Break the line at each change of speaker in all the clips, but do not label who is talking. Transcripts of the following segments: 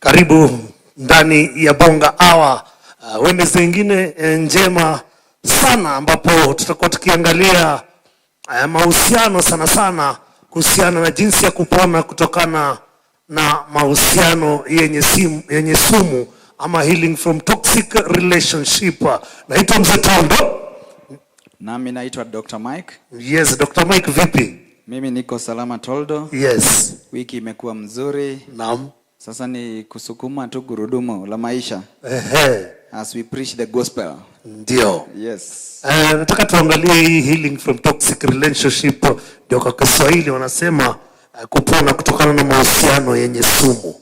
Karibu ndani ya BongaHour, Wednesday nyingine njema sana ambapo tutakuwa tukiangalia mahusiano sana kuhusiana na jinsi ya kupona kutokana na mahusiano yenye sumu ama healing from toxic relationship. Naitwa Mzee Tondo.
Nami naitwa Dr. Mike.
Yes, Dr. Mike vipi?
Mimi niko salama Toldo.
Yes.
Wiki imekuwa mzuri.
Naam.
Sasa ni kusukuma tu gurudumu la maisha. As we preach the gospel.
Ndio.
Yes.
Nataka tuangalie hii healing from toxic relationship. Ndio kwa Kiswahili wanasema kupona kutokana na mahusiano yenye sumu.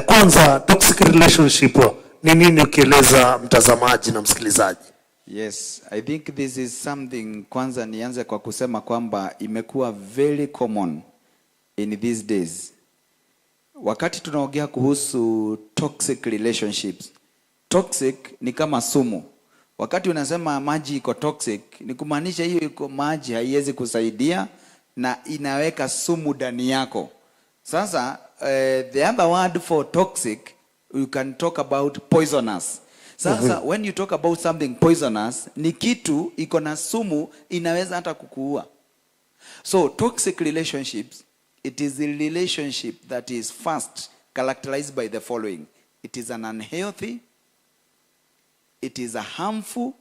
Kwanza toxic relationship ni nini ukieleza mtazamaji na msikilizaji?
Yes, I think this is something kwanza nianze kwa kusema kwamba imekuwa very common in these days. Wakati tunaongea kuhusu toxic relationships, toxic ni kama sumu. Wakati unasema maji iko toxic, ni kumaanisha hiyo iko maji haiwezi kusaidia na inaweka sumu ndani yako. Sasa the other word for toxic, you can talk about poisonous. Sasa when you talk about something poisonous, ni kitu iko na sumu inaweza hata kukuua. So toxic relationships, it is a relationship that is first characterized by the following. It is an unhealthy, it is a harmful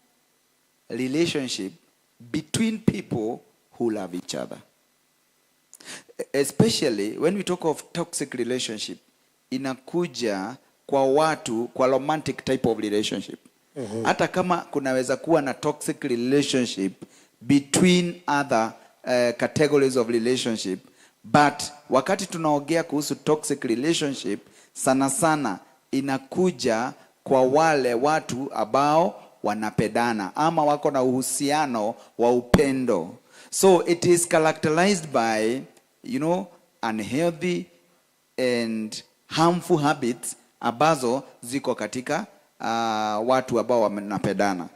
relationship between people who love each other. Especially when we talk of toxic relationship, inakuja kwa watu, kwa romantic type of relationship. Hata kama kunaweza kuwa na toxic relationship between other categories of relationship, but wakati tunaongea kuhusu toxic relationship, sana inakuja kwa wale watu ambao wanapendana ama wako na uhusiano wa upendo. So it is characterized by, unhealthy and harmful habits ambazo ziko katika watu ambao wanapendana.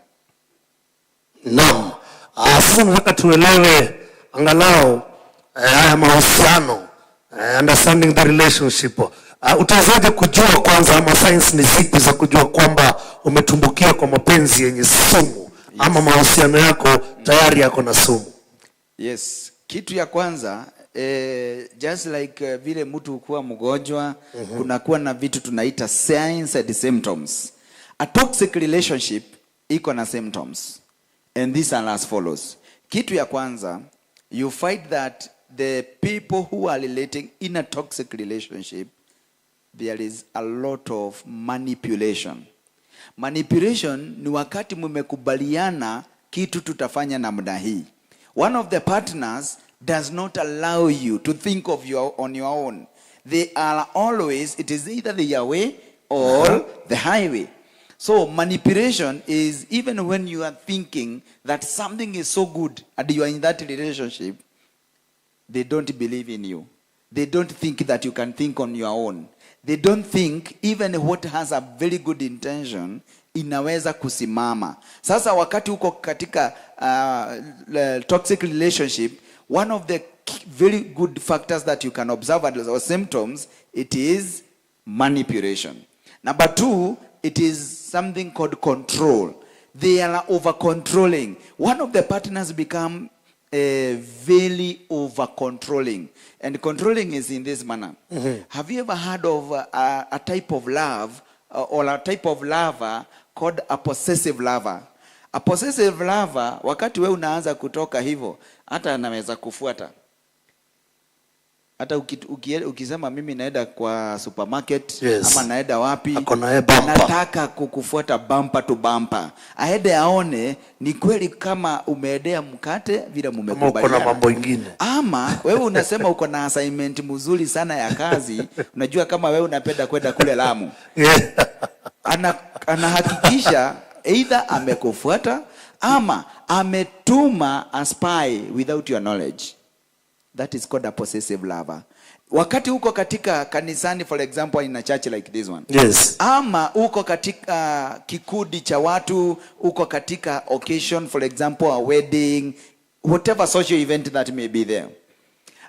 Naam. Sasa nataka tuelewe angalau haya mahusiano, understanding the relationship. Utawezaje kujua kwanza ama science ni zipi za kujua kwamba umetumbukia kwa mapenzi yenye sumu ama mahusiano yako tayari yako na sumu?
Yes, kitu ya kwanza just like vile mtu kuwa mgonjwa, kunakuwa na vitu tunaita signs and symptoms. A toxic relationship iko na symptoms, and these are as follows. Kitu ya kwanza, you find that the people who are relating in a toxic relationship, there is a lot of manipulation. Manipulation ni wakati mmekubaliana kitu tutafanya namna hii. One of the partners does not allow you to think of on your own. They are always, it is either the way or the highway. So manipulation is even when you are thinking that something is so good and you are in that relationship, they don't believe in you. They don't think that you can think on your own. They don't think even what has a very good intention inaweza kusimama. Sasa wakati uko katika toxic relationship, one of the very good factors that you can observe as symptoms, it is manipulation. Number two, it is something called control. They are over-controlling. One of the partners become very over-controlling. And controlling is in this manner. Have you ever heard of a type of love or a type of lover called a possessive lover? A possessive lover, wakati we unaanza kutoka hivyo, hata anaweza kufuata. Hata ukisema mimi naenda kwa supermarket, ama naenda wapi, nataka kukufuata bumper to bumper. Aende aone ni kweli kama umeendea mkate vile mmekubaliana.
Kuna mambo mengine.
Ama wewe unasema uko na assignment mzuri sana ya kazi, unajua kama wewe unapenda kwenda kule Lamu. Anahakikisha either amekufuata ama ametuma a spy without your knowledge. That is called a possessive lover. Wakati uko katika kanisani, for example, in a church like this one.
Yes.
Ama uko katika kikundi cha watu, uko katika occasion, for example, a wedding, whatever social event that may be there.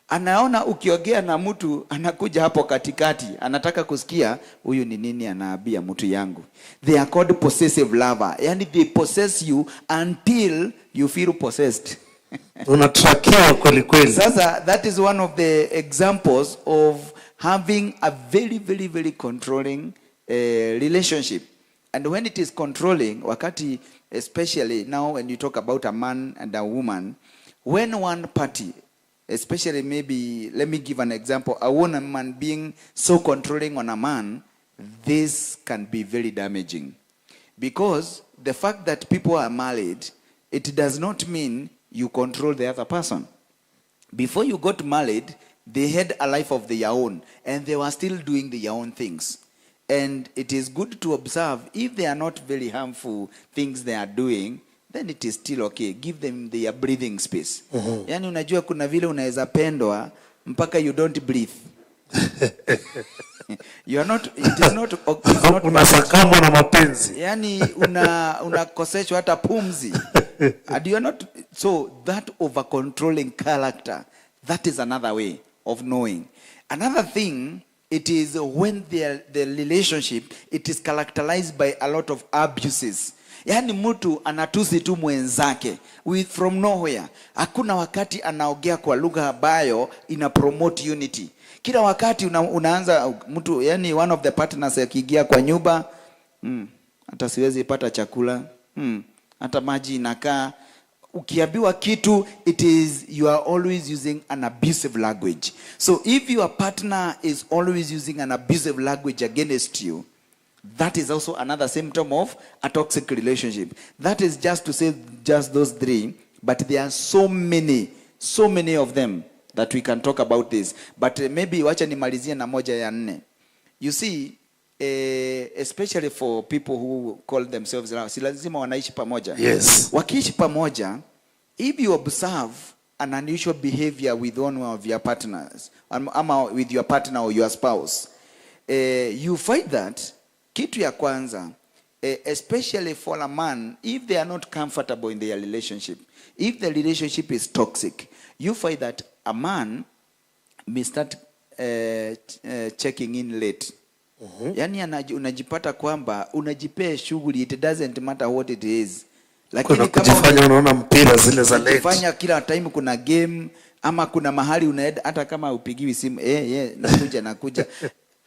anaona ukiongea na mtu anakuja hapo katikati, anataka kusikia huyu ni nini anaambia mtu yangu. They are called possessive lover. Yani they possess you until you feel possessed.
Unatrakiwa kweli kweli.
Sasa that is one of the examples of having a very controlling relationship. And when it is controlling, wakati, especially now when you talk about a man and a woman, when one party, especially maybe, let me give an example, a woman being so controlling on a man, this can be very damaging. Because the fact that people are married, it does not mean you control the other person. Before you got married, they had a life of their own, and they were still doing their own things. And it is good to observe, if they are not very harmful things they are doing, then it is still okay. Give them their breathing space. Yani unajua kuna vile unaweza pendwa mpaka you don't breathe. You are not, it is not
unasakamwa na mapenzi.
Yani unakoseshwa hata pumzi. And you are not, so that over controlling character, that is another way of knowing. Another thing, it is when the relationship, it is characterized by a lot of abuses. Yani mtu anatusi tu mwenzake from nowhere. Hakuna wakati anaongea kwa lugha ambayo ina promote unity. Kila wakati unaanza mtu, yani one of the partners akiingia kwa nyumba, hata siwezi pata chakula, hata maji inakaa. Ukiambiwa kitu, it is you are always using an abusive language. So if your partner is always using an abusive language against you, that is also another symptom of a toxic relationship. That is just to say just those three, but there are so many of them that we can talk about this. But maybe wacha nimalizie na moja ya nne. You see, especially for people who call themselves, si lazima wanaishi pamoja.
Yes.
Wakiishi pamoja, if you observe an unusual behavior with one of your partners, with your partner or your spouse, you find that kitu ya kwanza, especially for a man, if they are not comfortable in their relationship, if the relationship is toxic, you find that a man may start checking in late. Yani unajipata kwamba unajipea shughuli, it doesn't matter what it is.
Lakini kujifanya unaona mpira zile za late.
Kujifanya kila time kuna game, ama kuna mahali unaenda, hata kama upigiwi simu, nakuja.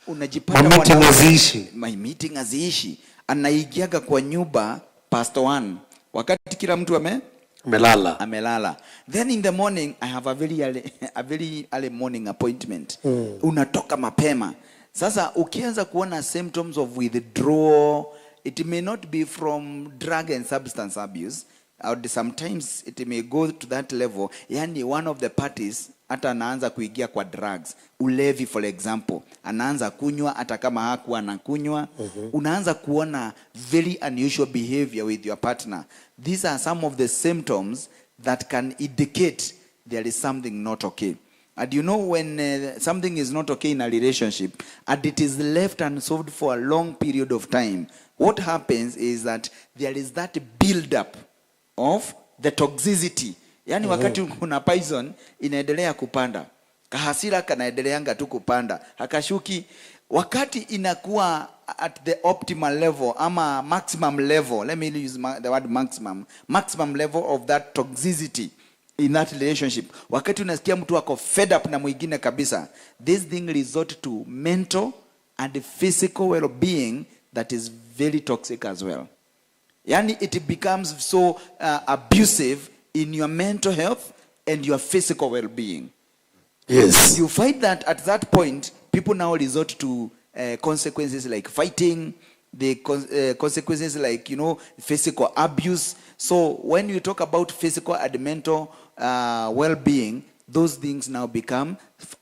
Unajipata
my
meeting haziishi. Anaigiaga kwa nyumba past 1 wakati kila mtu amelala. Then in the morning, I have a very early morning appointment. Unatoka mapema. Sasa ukianza kuona symptoms of withdrawal, it may not be from drug and substance abuse, or sometimes it may go to that level. Yani one of the parties hata anaanza kuingia kwa drugs, ulevi for example, anaanza kunywa hata kama hakuwa anakunywa. Unaanza kuona very unusual behavior with your partner. These are some of the symptoms that can indicate there is something not okay. And you know, when something is not okay in a relationship and it is left unsolved for a long period of time, what happens is that there is that build-up of the toxicity. Yani wakati kuna poison inaendelea kupanda, kahasira kanaendeleanga tu kupanda, hakashuki. Wakati inakuwa at the optimal level ama maximum level, let me use the word maximum level of that toxicity in that relationship, wakati unasikia mtu wako fed up na mwingine kabisa, this thing resort to mental and physical well-being that is very toxic as well. Yani it becomes so abusive in your mental health and your physical well-being.
Yes.
You find that at that point, people now resort to consequences like fighting, the consequences like, physical abuse. So when you talk about physical and mental well-being, those things now become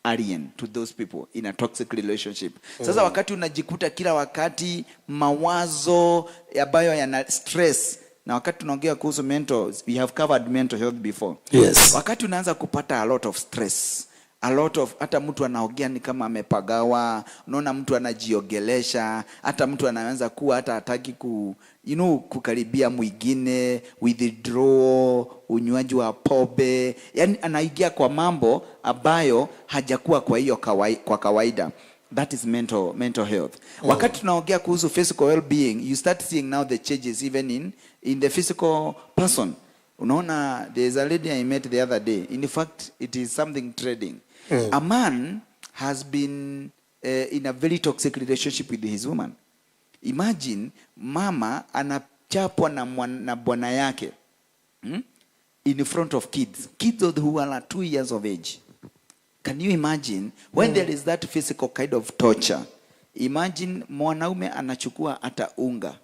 alien to those people in a toxic relationship. Sasa wakati unajikuta kila wakati mawazo ambayo yana stress, na wakati tunaongea kuhusu mental, we have covered mental health before.
Yes.
Wakati unaanza kupata a lot of stress, A lot of, hata mtu anaongea ni kama amepagawa, unaona mtu anajiogelesha, hata mtu anaanza kuwa hata hataki kukaribia mwingine, withdraw, unywaji wa pombe, yani anaingia kwa mambo ambayo hajakuwa kwa hiyo kwa kawaida. That is mental health. Wakati tunaongea kuhusu physical well-being, you start seeing now the changes even in the physical person. Unaona, there's a lady I met the other day. In fact, it is something trading. A man has been in a very toxic relationship with his woman. Imagine mama anachapwa na bwana yake in front of kids who are 2 years of age. Can you imagine when there is that physical kind of torture? Imagine mwanaume anachukua hata unga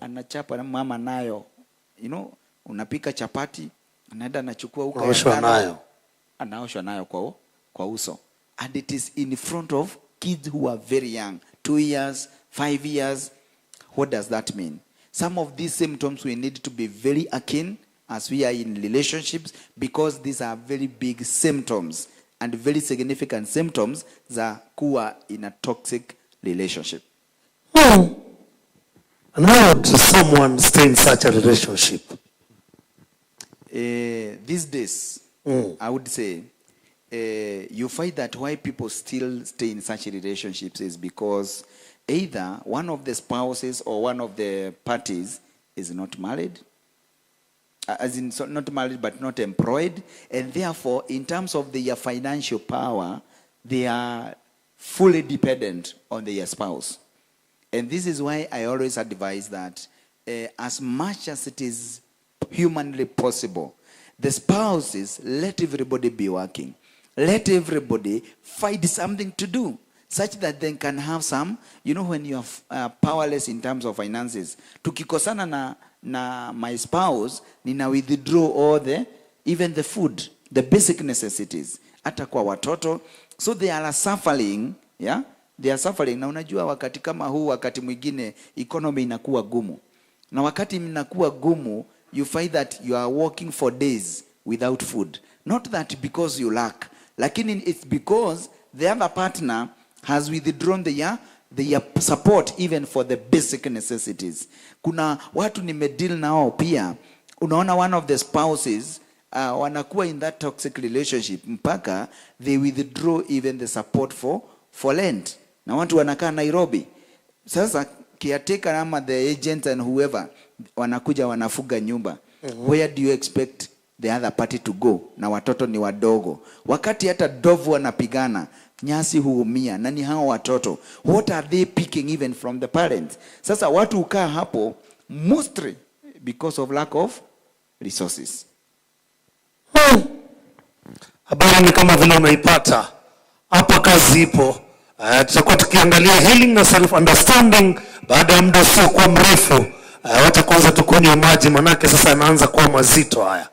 anachapa na mama nayo, unapika chapati, anaenda anachukua unga anaoshwa nayo kwa uso, and it is in front of kids who are very young, 2 years, 5 years. What does that mean? Some of these symptoms we need to be very keen as we are in relationships, because these are very big symptoms and very significant symptoms za kuwa in a toxic relationship.
And how does someone stay in such a relationship?
These days, I would say, you find that why people still stay in such relationships is because either one of the spouses or one of the parties is not married, as in not married but not employed, and therefore in terms of their financial power, they are fully dependent on their spouse. And this is why I always advise that as much as it is humanly possible, the spouses, let everybody be working. Let everybody find something to do, such that they can have some, when you are powerless in terms of finances. Tukikosana na my spouse, nina withdraw all even the food, the basic necessities, hata kwa watoto. So they are suffering, yeah? They are suffering. Na unajua wakati kama huu, wakati mwingine economy inakuwa gumu. Na wakati inakuwa gumu, you find that you are walking for days without food. Not that because you lack, lakini it's because the other partner has withdrawn their support even for the basic necessities. Kuna watu nimedeal nao pia, unaona one of the spouses wanakuwa in that toxic relationship mpaka they withdraw even the support for rent. Na watu wanakaa Nairobi. Sasa caretaker ama the agent and whoever wanakuja wanafuga nyumba. Where do you expect the other party to go? Na watoto ni wadogo. Wakati hata dovu wanapigana, nyasi huumia, na ni hao watoto. What are they picking even from the parents? Sasa watu ukaa hapo mostly because of lack of resources.
Habari ni kama vile unaipata. Hapa kazi ipo. Tutakuwa tukiangalia healing na self understanding baada ya muda usiokuwa mrefu. Wacha kwanza tukunywe maji, manake sasa yanaanza kuwa mazito haya.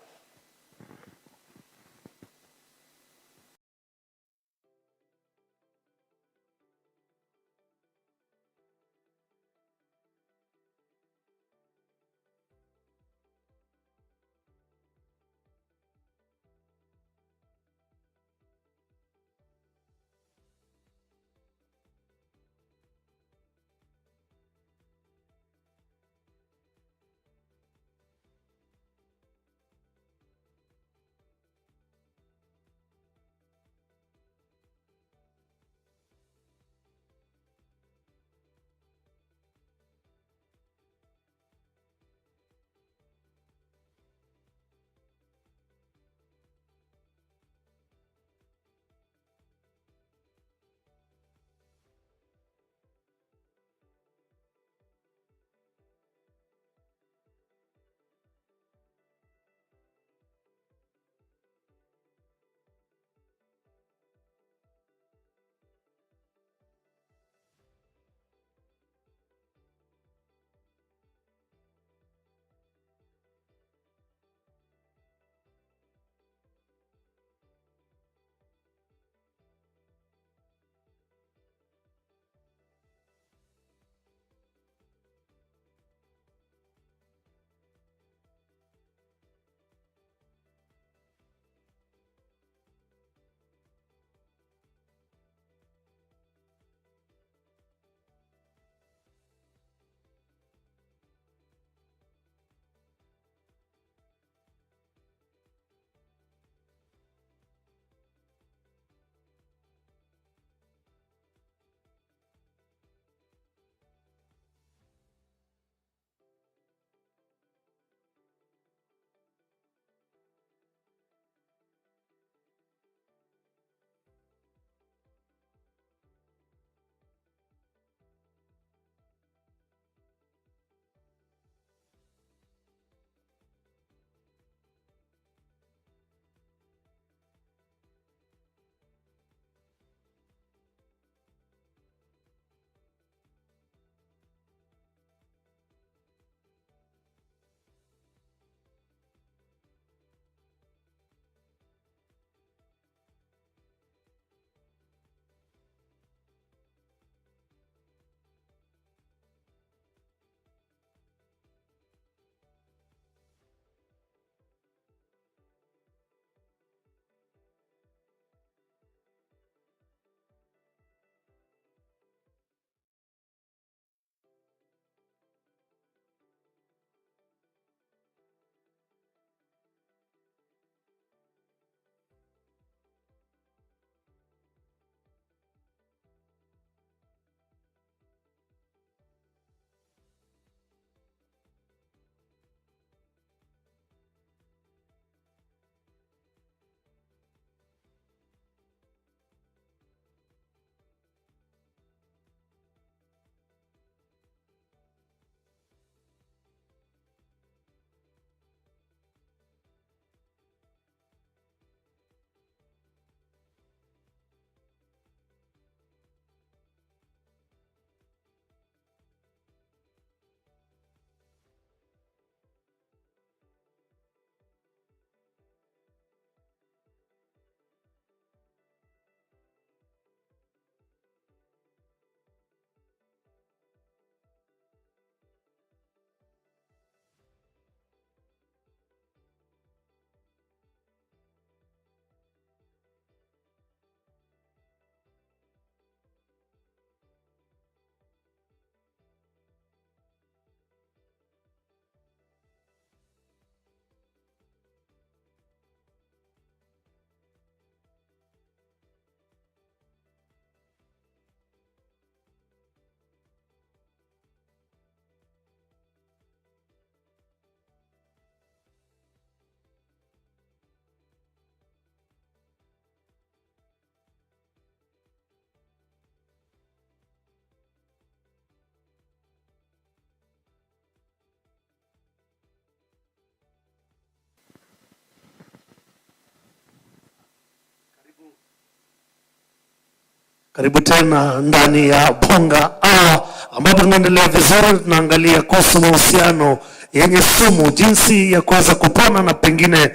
Karibu tena ndani ya BongaHour ambapo tunaendelea vizuri, tunaangalia kuhusu mahusiano yenye sumu, jinsi ya kuweza kupona na pengine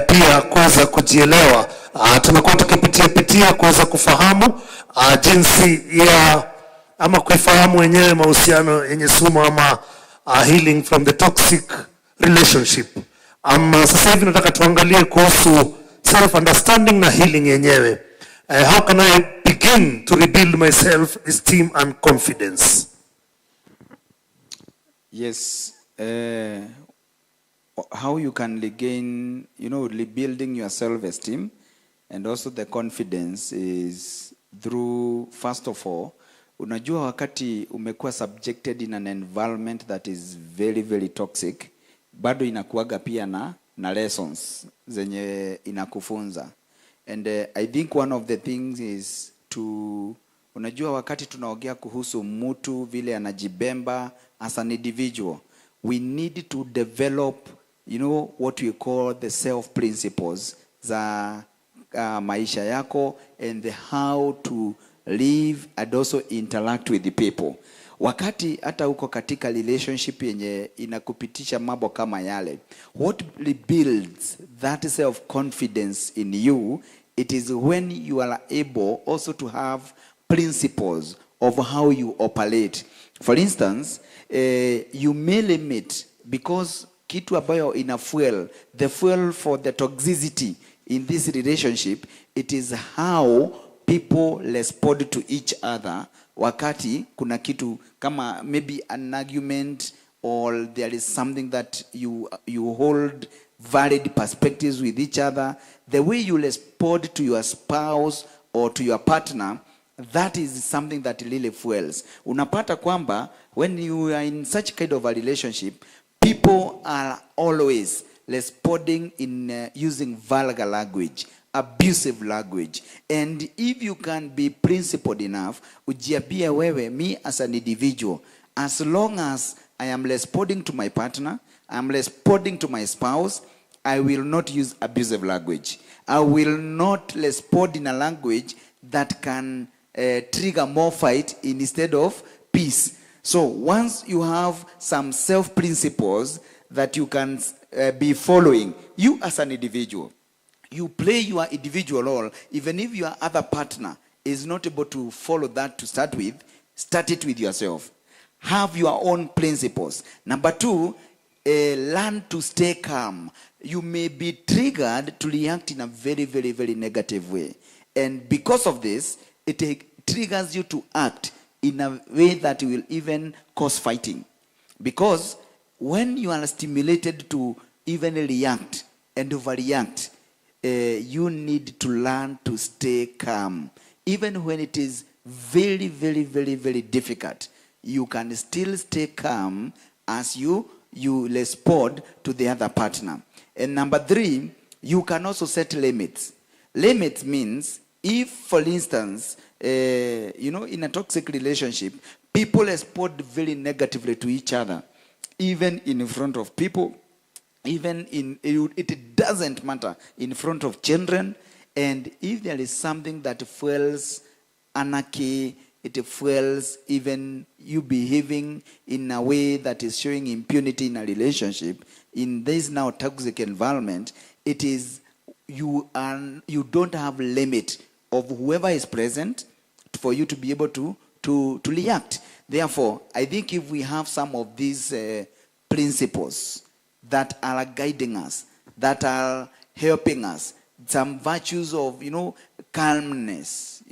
pia kuweza kujielewa. Tunakuwa tukipitia kuweza kufahamu jinsi ya ama kuifahamu wenyewe mahusiano yenye sumu ama healing from the toxic relationship. Sasa hivi nataka tuangalie kuhusu self understanding na healing yenyewe. How can I begin to rebuild my self-esteem and confidence?
Yes. How you can regain, rebuilding your self-esteem and also the confidence is through, first of all, unajua wakati umekuwa subjected in an environment that is very, very toxic, bado inakuaga pia na lessons zenye inakufunza. And I think one of the things is to, unajua wakati tunaongea kuhusu mtu vile anajibemba as an individual, we need to develop, what we call the self principles za maisha yako and how to live and also interact with the people. Wakati hata uko katika relationship yenye inakupitisha mambo kama yale, what rebuilds that self confidence in you, it is when you are able also to have principles of how you operate. For instance, you may limit, because kitu ambayo ina fuel, the fuel for the toxicity in this relationship, it is how people respond to each other wakati kuna kitu kama maybe an argument, or there is something that you hold valid perspectives with each other. The way you respond to your spouse or to your partner, that is something that really fuels. Unapata kwamba when you are in such kind of a relationship, people are always responding in using vulgar language, abusive language. And if you can be principled enough, ujiambie wewe, me as an individual, as long as I am responding to my partner, I am responding to my spouse, I will not use abusive language. I will not respond in a language that can trigger more fight instead of peace. So once you have some self-principles that you can be following, you as an individual, you play your individual role. Even if your other partner is not able to follow that to start with, start it with yourself. Have your own principles. Number two, learn to stay calm. You may be triggered to react in a very, very, very negative way. And because of this, it triggers you to act in a way that will even cause fighting. Because when you are stimulated to even react and overreact, you need to learn to stay calm. Even when it is very, very, very, very difficult, you can still stay calm as you respond to the other partner. And number three, you can also set limits. Limits means if, for instance, in a toxic relationship, people respond very negatively to each other, even in front of people, even it doesn't matter, in front of children. And if there is something that fuels anarchy, it fuels even you behaving in a way that is showing impunity in a relationship, in this now toxic environment, it is you don't have limit of whoever is present for you to be able to react. Therefore, I think if we have some of these principles that are guiding us, that are helping us, some virtues of, calmness,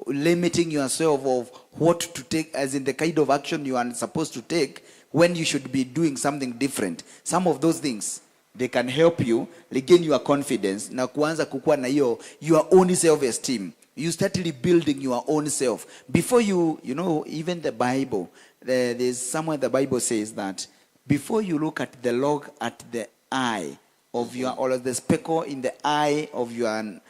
limiting yourself of what to take, as in the kind of action you are supposed to take when you should be doing something different. Some of those things, they can help you regain your confidence na kuanza kukua na your own self-esteem. You start rebuilding your own self. Before even the Bible, there's somewhere the Bible says that before you look at the log at the eye of your, or the speckle in the eye of your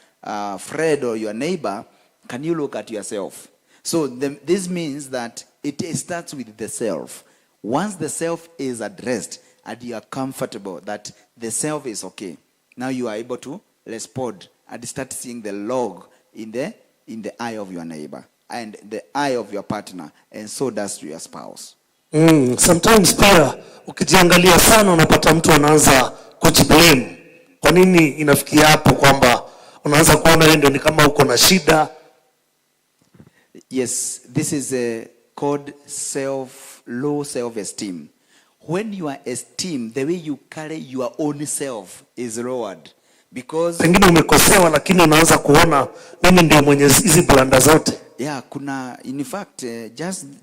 friend or your neighbor, can you look at yourself? So this means that it starts with the self. Once the self is addressed and you are comfortable that the self is okay, now you are able to respond and start seeing the log in the eye of your neighbor. and the eye of your partner, and so does to your spouse.
Sometimes pia ukijiangalia sana unapata mtu anaanza kujiblame. Kwa nini inafikia hapo kwamba unaanza kuona wewe ndio ni kama uko na shida?
Yes, this is called low self-esteem. When you are esteemed, the way you carry your own self is lowered. Because
pengine umekosewa lakini unaanza kuona mimi ndio mwenye hizi blanda zote.
Yeah, in fact,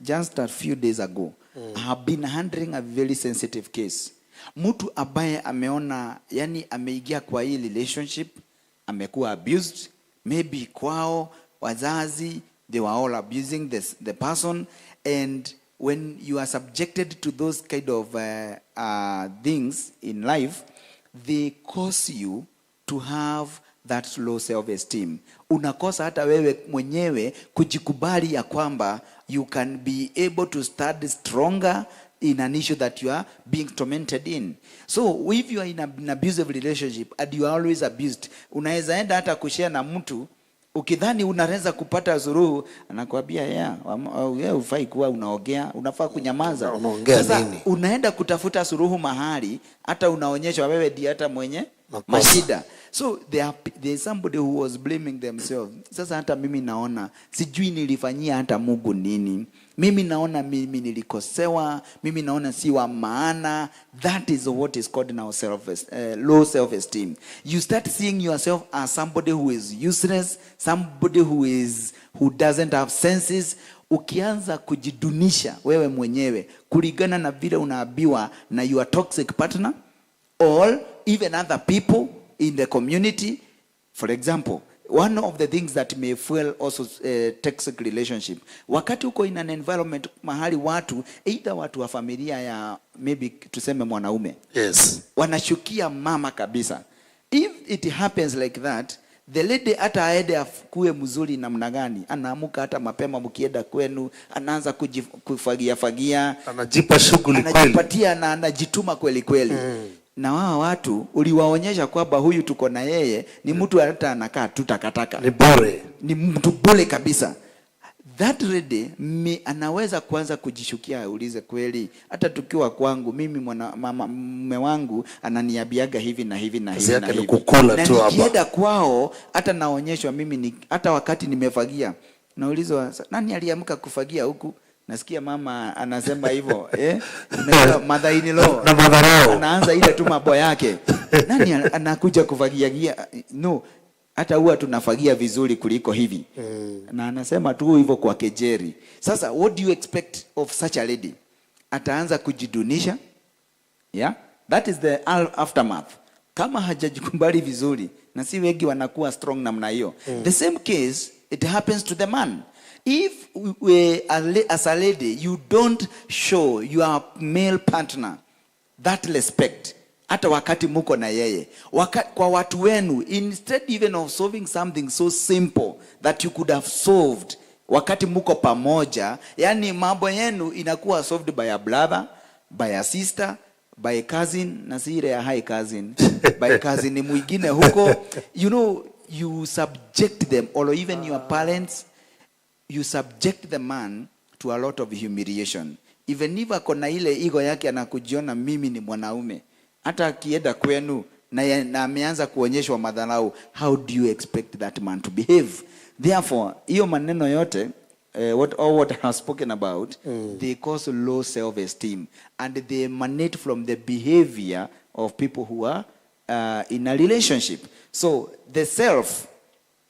just a few days ago, I have been handling a very sensitive case. Mtu ambaye ameona, yani ameingia kwa hii relationship, amekuwa abused, maybe kwao, wazazi, they were all abusing the person, and when you are subjected to those kind of things in life, they cause you to have that low self-esteem. Unakosa hata wewe mwenyewe kujikubali ya kwamba you can be able to stand stronger in an issue that you are being tormented in. So if you are in an abusive relationship and you are always abused, unaweza enda hata kushare na mtu ukidhani unaweza kupata suluhu, anakuambia wewe ufai kuwa unaongea, unafaa kunyamaza. Sasa unaenda kutafuta suluhu mahali hata unaonyeshwa wewe ndiye hata mwenye mashida. So there is somebody who was blaming themselves. Sasa hata mimi naona sijui nilifanyia hata Mungu nini. Mimi naona mimi nilikosewa, mimi naona si wa maana. That is what is called now low self-esteem. You start seeing yourself as somebody who is useless, somebody who doesn't have senses. Ukianza kujidunisha wewe mwenyewe kulingana na vile unaambiwa na your toxic partner or even other people in the community. For example, one of the things that may fuel also toxic relationship, wakati uko in an environment mahali watu, either watu wa familia ya maybe tuseme mwanaume,
yes,
wanashukia mama kabisa. If it happens like that, the lady hata aende afukue mzuri namna gani, anaamuka hata mapema mkienda kwenu, anaanza kufagia,
anajipa shughuli kweli,
anajipatia na anajituma kweli kweli. Na wao watu uliwaonyesha kwamba huyu tuko na yeye ni mtu hata anakaa tu takataka,
ni bure,
ni mtu bure kabisa. That lady anaweza kuanza kujishukia, aulize kweli hata tukiwa kwangu mimi mume wangu ananiambiaga hivi na hivi na hivi na hivi, na nikienda kwao hata naonyeshwa mimi hata wakati nimefagia naulizwa nani aliamka kufagia huku, nasikia mama anasema hivyo mother in law
na madharau,
anaanza ile tu mambo yake. Nani anakuja kufagia? No, hata huwa tunafagia vizuri kuliko hivi. Na anasema tu hivyo kwa kejeri. Sasa what do you expect of such a lady? Ataanza kujidunisha. Yeah, that is the aftermath. Kama hajajikubali vizuri, na si wengi wanakuwa strong namna hiyo. The same case it happens to the man. If as a lady you don't show your male partner that respect, hata wakati muko na yeye, kwa watu wenu, instead even of solving something so simple that you could have solved wakati muko pamoja, yani mambo yenu inakuwa solved by a brother, by a sister, by a cousin, na si ile ya high cousin, by cousin mwingine huko, you subject them, or even your parents, you subject the man to a lot of humiliation. Even if akona ile ego yake anakujiona mimi ni mwanaume, hata akienda kwenu na ameanza kuonyeshwa madharau, how do you expect that man to behave? Therefore, hiyo maneno yote what I have spoken about, they cause low self-esteem, and they emanate from the behavior of people who are in a relationship. So the self,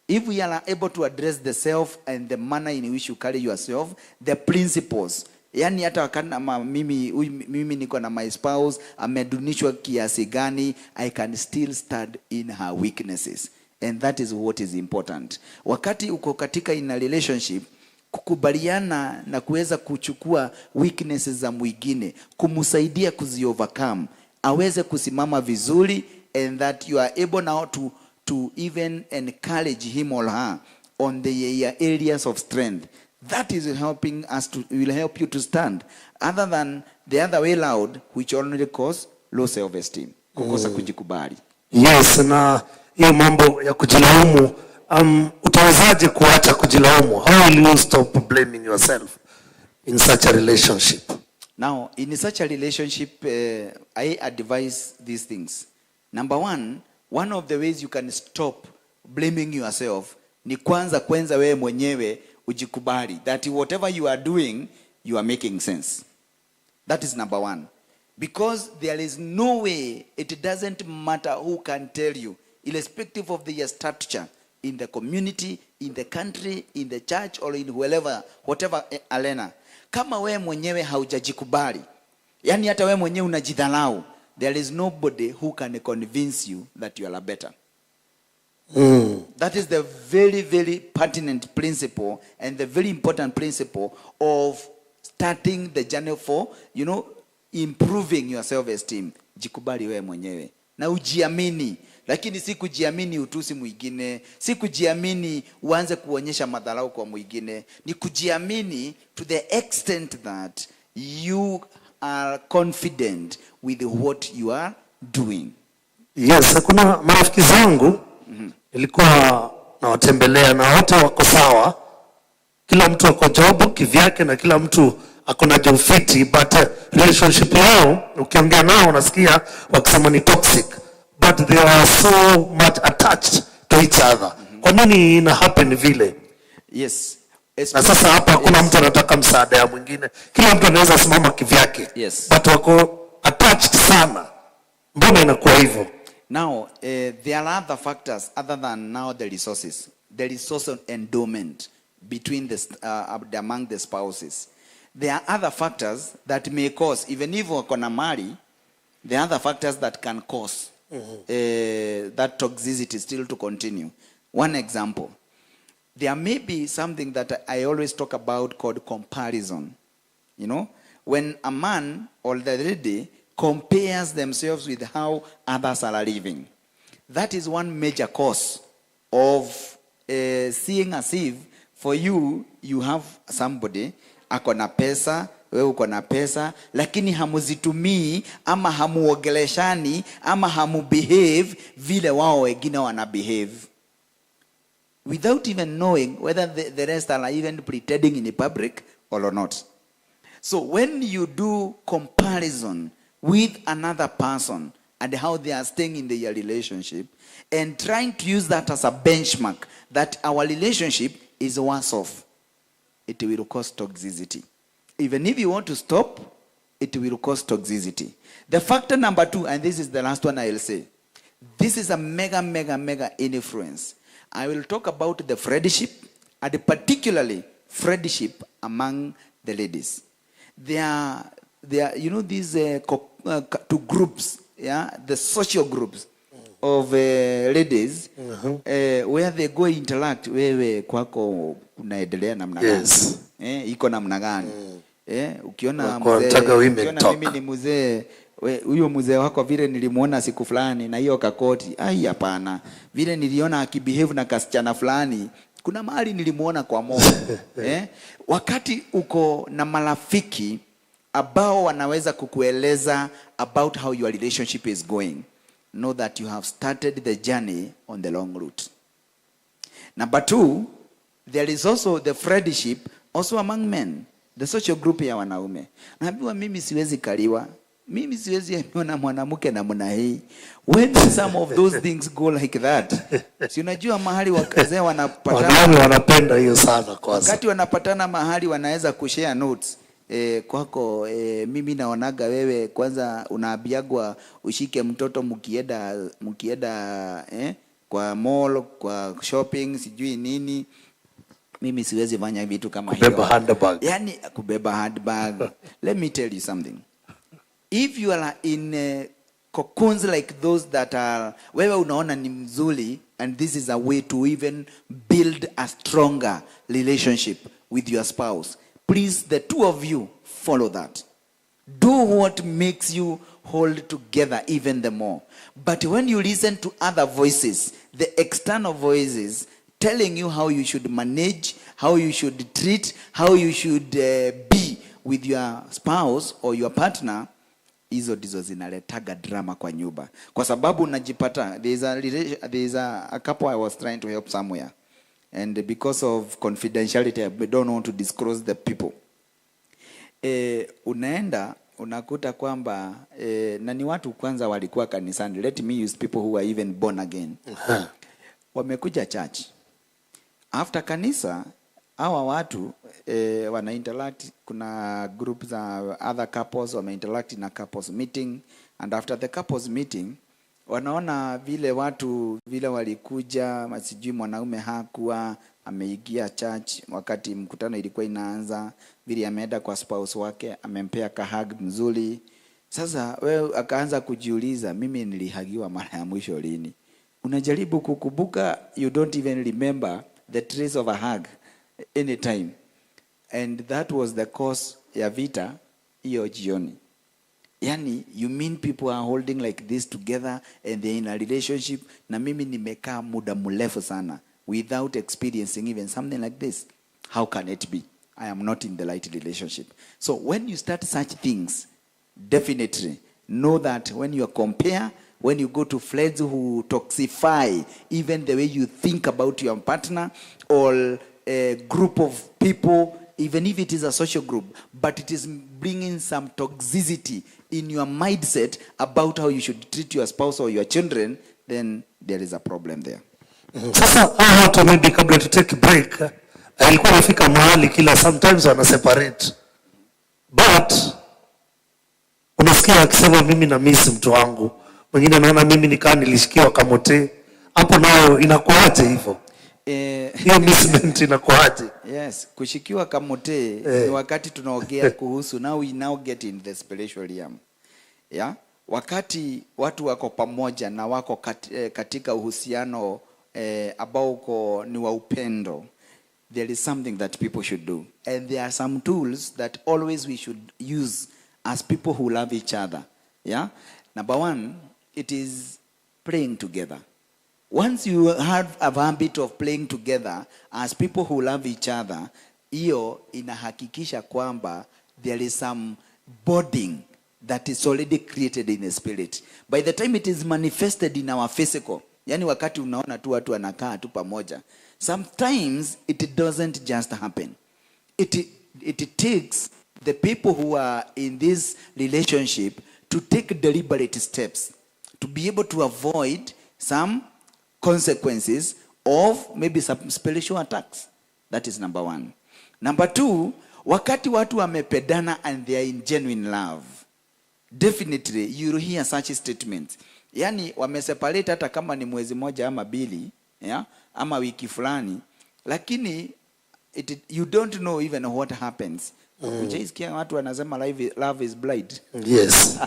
if we are able to address the self and the manner in which you carry yourself, the principles, yani hata wakana mimi niko na my spouse amedunishwa kiasi gani, I can still stand in her weaknesses, and that is what is important. Wakati uko katika in a relationship, kukubaliana na kuweza kuchukua weaknesses za mwingine, kumsaidia overcome, aweze kusimama vizuri, and that you are able now to even encourage him or her on the areas of strength. That is helping us will help you to stand, other than the other way loud, which only cause low self-esteem, kukosa kujikubali.
Yes, na hiyo mambo ya kujilaumu utawezaje kuacha kujilaumu? How will you stop blaming yourself in such a relationship?
Now, in such a relationship, I advise these things. Number one of the ways you can stop blaming yourself ni kwanza wewe mwenyewe ujikubali that whatever you are doing, you are making sense. That is number one. Because there is no way, it doesn't matter who can tell you, irrespective of their stature, in the community, in the country, in the church, or in whatever arena. Kama wewe mwenyewe haujajikubali, yani hata wewe mwenyewe unajidhalau, there is nobody who can convince you that you are better. That is the very, very pertinent principle and the very important principle of starting the journey for, improving your self-esteem. Jikubali wewe mwenyewe na ujiamini. Lakini si kujiamini utusi mwingine, si kujiamini uanze kuonyesha madharau kwa mwingine. Ni kujiamini to the extent that you are confident with what you are doing.
Yes, kuna marafiki zangu nilikuwa nawatembelea na wote wako sawa. Kila mtu ako job kivyake na kila mtu ako na job fiti, but relationship yao ukiongea nao unasikia wakisema ni toxic, but they are so much attached to each other. Kwa nini ina happen vile?
Yes.
Na sasa hapa hakuna mtu anataka msaada ya mwingine. Kila mtu anaweza simama kivyake.
Yes.
But wako attached sana. Mbona inakuwa hivyo?
Now, there are other factors other than now the resources. The resource endowment between among the spouses. There are other factors that may cause, even if we're gonna marry, there are other factors that can cause that toxicity still to continue. One example, there may be something that I always talk about called comparison. When a man or the lady compares themselves with how others are living, that is one major cause of seeing as if for you have somebody ako na pesa, wewe uko na pesa, lakini hamuzitumii ama hamuogeleshani ama hamubehave vile wao wengine wana behave, without even knowing whether the rest are even pretending in the public or not. So when you do comparison with another person and how they are staying in their relationship and trying to use that as a benchmark that our relationship is worse off, it will cause toxicity. Even if you want to stop, it will cause toxicity. The factor number 2, and this is the last one I'll say, this is a mega influence. I will talk about the friendship, and particularly friendship among the ladies. There are these two groups, the social groups of ladies, where they go interact. Wewe kwako unaendelea namna gani?
Yes.
Iko namna gani? Ukiona mimi ni mzee, huyo mzee wako vile nilimuona siku fulani na hiyo kakoti, hapana. Vile niliona akibehave na kasichana fulani, kuna mahali nilimuona kwa moyo. Wakati uko na marafiki ambao wanaweza kukueleza about how your relationship is going, know that you have started the journey on the long route. Number 2, there is also the friendship also among men, the social group ya wanaume. Naambiwa mimi siwezi kaliwa, mimi siwezi niona mwanamke namna hii. When some of those things go like that, si unajua mahali wazee wanapatana,
wanapenda hiyo sana kwanza. Wakati
wanapatana mahali wanaweza kushare notes. Kwako mimi naonaga wewe kwanza unaambiagwa ushike mtoto mkienda kwa mall, kwa shopping, sijui nini. Mimi siwezi fanya vitu kama hiyo.
Kubeba handbag.
Yani kubeba handbag. Let me tell you something. If you are in cocoons like those that are, wewe unaona ni mzuri, and this is a way to even build a stronger relationship with your spouse, please, the two of you, follow that. Do what makes you hold together even the more. But when you listen to other voices, the external voices telling you how you should manage, how you should treat, how you should be with your spouse or your partner, hizo ndizo zinaletaga drama kwa nyumba. Kwa sababu unajipata, there is a couple I was trying to help somewhere. and because of confidentiality, I don't want to disclose the people. Unaenda unakuta kwamba na ni watu kwanza walikuwa kanisani. Let me use people who are even born again. Wamekuja church. After kanisa, hawa watu wana interact. Kuna group za other couples wame interact in a couples meeting, and after the couples meeting wanaona vile watu vile walikuja, masijui mwanaume hakuwa ameingia church wakati mkutano ilikuwa inaanza, vile ameenda kwa spouse wake amempea kahag mzuri. Sasa wewe akaanza kujiuliza, mimi nilihagiwa mara ya mwisho lini? Unajaribu kukumbuka, you don't even remember the trace of a hug anytime. And that was the cause ya vita hiyo jioni. Yani, you mean people are holding like this together and they're in a relationship, na mimi nimekaa muda mrefu sana without experiencing even something like this. How can it be? I am not in the right relationship. So when you start such things, definitely know that when you compare, when you go to friends who toxify even the way you think about your partner, or a group of people, even if it is a social group, but it is bringing some toxicity in your mindset about how you should treat your spouse or your children, then there is a problem there.
Sasa hata maybe kabla to take a break, alikuwa nafika mahali kila sometimes wana separate. But unasikia akisema mimi na miss mtu wangu. Mwingine anaona mimi nikaa nilishikiwa kamote. Hapo nayo inakuaje hivyo? Hiyo missment inakuaje?
Yes, kushikiwa kamote ni wakati tunaongea kuhusu, now we now get in the spiritual realm. Yeah? Wakati watu wako pamoja na wako katika uhusiano ambao ni wa upendo, there is something that people should do. And there are some tools that always we should use as people who love each other. Yeah? Number one, it is praying together. Once you have a habit of playing together as people who love each other, hiyo inahakikisha kwamba there is some bonding that is already created in the spirit. By the time it is manifested in our physical, yani wakati unaona tu watu wanakaa tu pamoja, sometimes it doesn't just happen. It takes the people who are in this relationship to take deliberate steps to be able to avoid some consequences of maybe some spiritual attacks. That is number one. Number two, wakati watu wamependana and they are in genuine love, definitely you will hear such statements. Yani wameseparate hata kama ni mwezi moja ama mbili, yeah, ama wiki fulani, lakini you don't know even what happens. Ujaisikia watu wanasema love is blind.
Yes.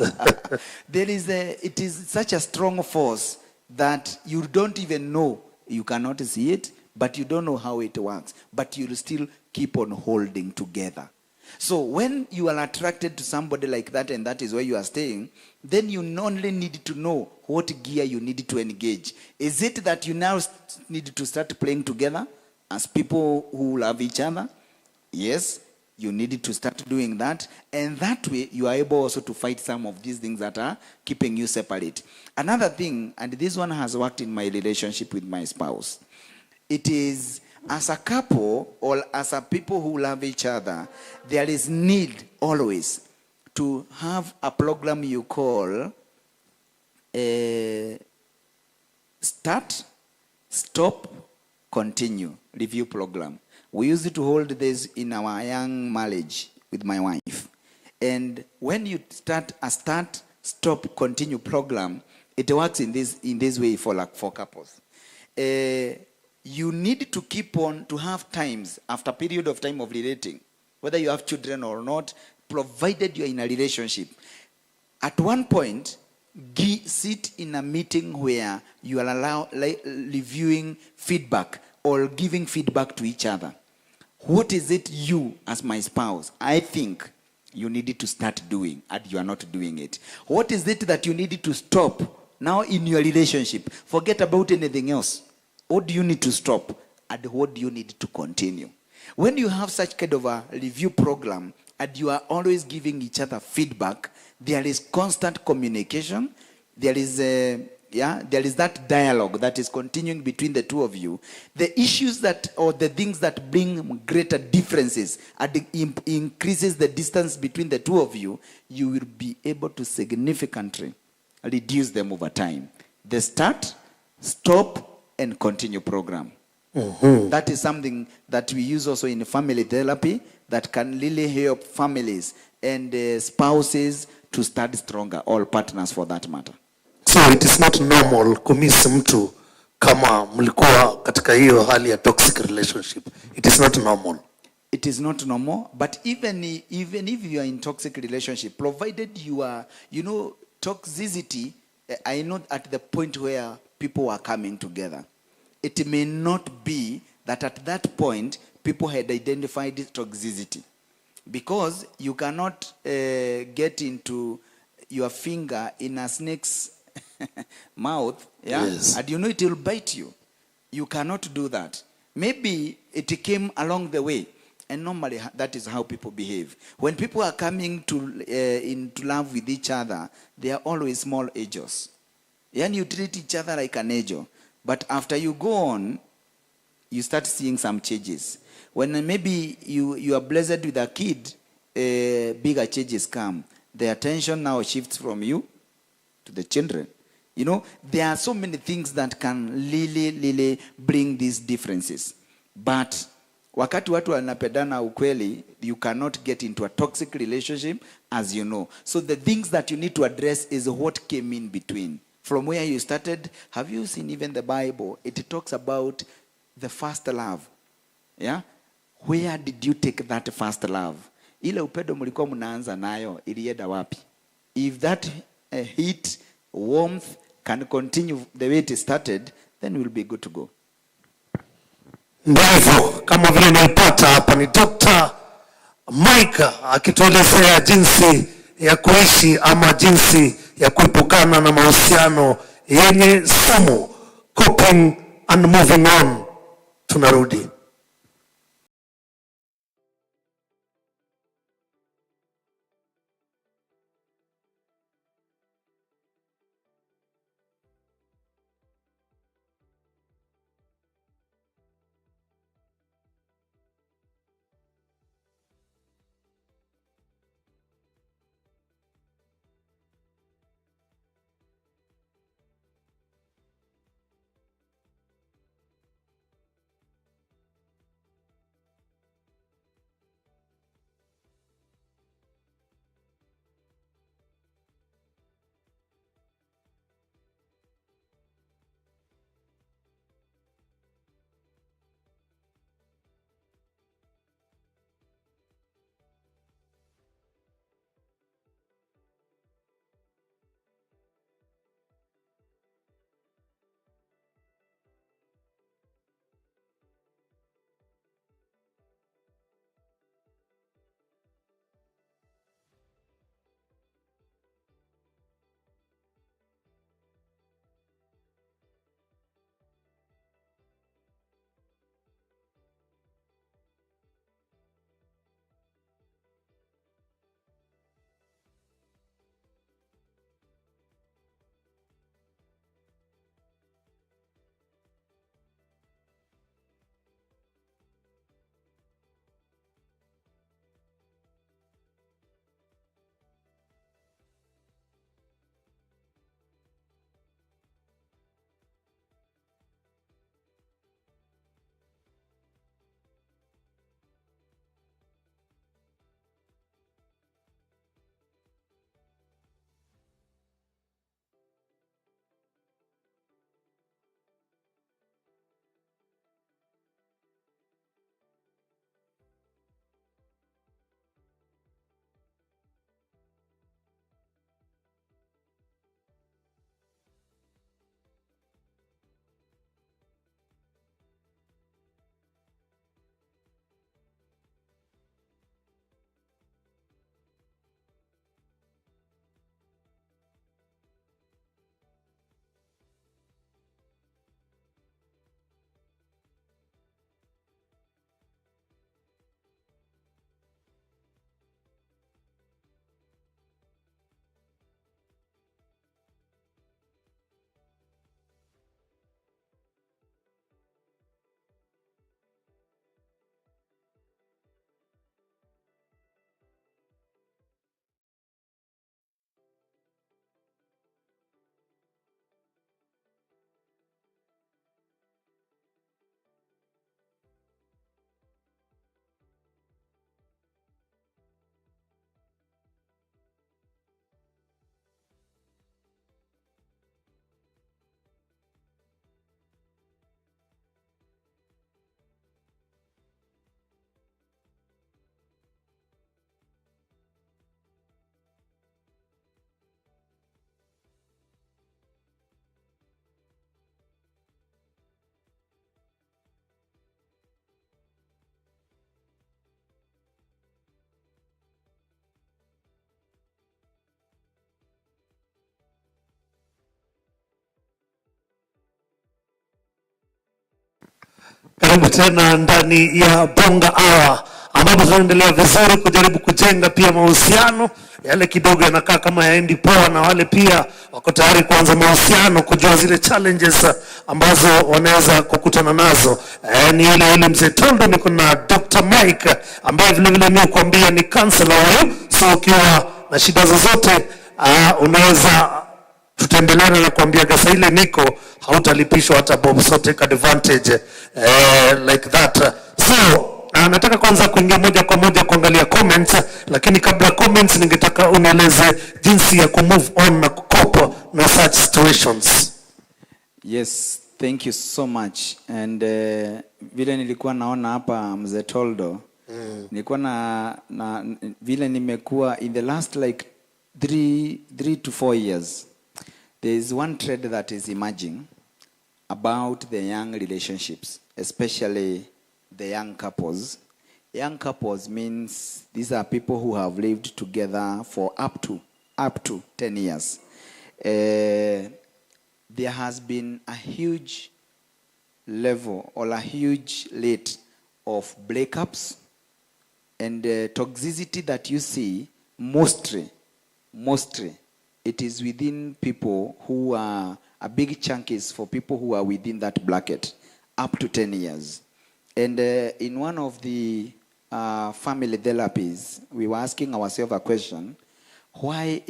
It is such a strong force that you don't even know. You cannot see it, but you don't know how it works. But you still keep on holding together. So when you are attracted to somebody like that, and that is where you are staying, then you only need to know what gear you need to engage. Is it that you now need to start playing together as people who love each other? Yes, you need to start doing that. And that way, you are able also to fight some of these things that are keeping you separate. Another thing, and this one has worked in my relationship with my spouse, it is as a couple or as a people who love each other, there is need always to have a program you call start, stop, continue review program. We used to hold this in our young marriage with my wife. And when you start, stop, continue program, it works in this way for couples. You need to keep on to have times after a period of time of relating, whether you have children or not, provided you're in a relationship. At one point, sit in a meeting where you are reviewing feedback or giving feedback to each other. What is it you, as my spouse, I think you needed to start doing and you are not doing it? What is it that you needed to stop now in your relationship? Forget about anything else. What do you need to stop and what do you need to continue? When you have such kind of a review program and you are always giving each other feedback, there is constant communication. There is Yeah, there is that dialogue that is continuing between the two of you. The issues that, or the things that bring greater differences and increases the distance between the two of you, you will be able to significantly reduce them over time. The start, stop, and continue program. That is something that we use also in family therapy that can really help families and spouses to start stronger, all partners for that matter.
So it is not normal kumisi mtu kama mlikuwa katika hiyo hali ya toxic relationship. It is not normal.
It is not normal, but even if you are in toxic relationship, provided you are, toxicity, I know at the point where people are coming together, it may not be that at that point people had identified toxicity, because you cannot get into your finger in a snake's mouth, yeah,
Yes.
and it will bite you. You cannot do that. Maybe it came along the way, and normally that is how people behave. When people are coming to into love with each other, they are always small angels. And you treat each other like an angel, but after you go on, you start seeing some changes. When maybe you are blessed with a kid, bigger changes come. The attention now shifts from you to the children. There are so many things that can really bring these differences. But wakati watu wanapendana ukweli, you cannot get into a toxic relationship, as you know. So the things that you need to address is what came in between. From where you started, have you seen even the Bible? It talks about the first love. Yeah? Where did you take that first love? Ile upendo mlikuwa mnaanza nayo ilienda wapi? If that heat, warmth can continue the way it started, then we'll be good to go.
Ndivyo kama vile naipata hapa ni Dr. Mike akituelezea jinsi ya kuishi ama jinsi ya kuepukana na mahusiano yenye sumu, coping and moving on. Tunarudi. Karibu tena ndani ya BongaHour ambapo tunaendelea vizuri kujaribu kujenga pia mahusiano yale kidogo yanakaa kama yaendi poa, na wale pia wako tayari kuanza mahusiano, kujua zile challenges ambazo wanaweza kukutana nazo. Ni ile mzee Toldo, niko na Dr. Mike ambaye vile vile mimi kuambia ni counselor huyu. So ukiwa na shida zozote unaweza tutembeleana na kuambia gasa ile niko hautalipishwa hata bob, so take advantage like that. So nataka kwanza kuingia moja kwa moja kuangalia comments, lakini kabla comments ningetaka unieleze jinsi ya kumove on na kucope na such situations.
Yes, thank you so much. And vile nilikuwa naona hapa mzee Toldo, nilikuwa na vile nimekuwa in the last like 3 to 4 years. There is one trend that is emerging about the young relationships, especially the young couples. Young couples means these are people who have lived together for up to 10 years. There has been a huge level or a huge rate of breakups, and the toxicity that you see mostly it is within people who are, a big chunk is for people who are within that bracket, up to 10 years. And in one of the family therapies, we were asking ourselves a question: why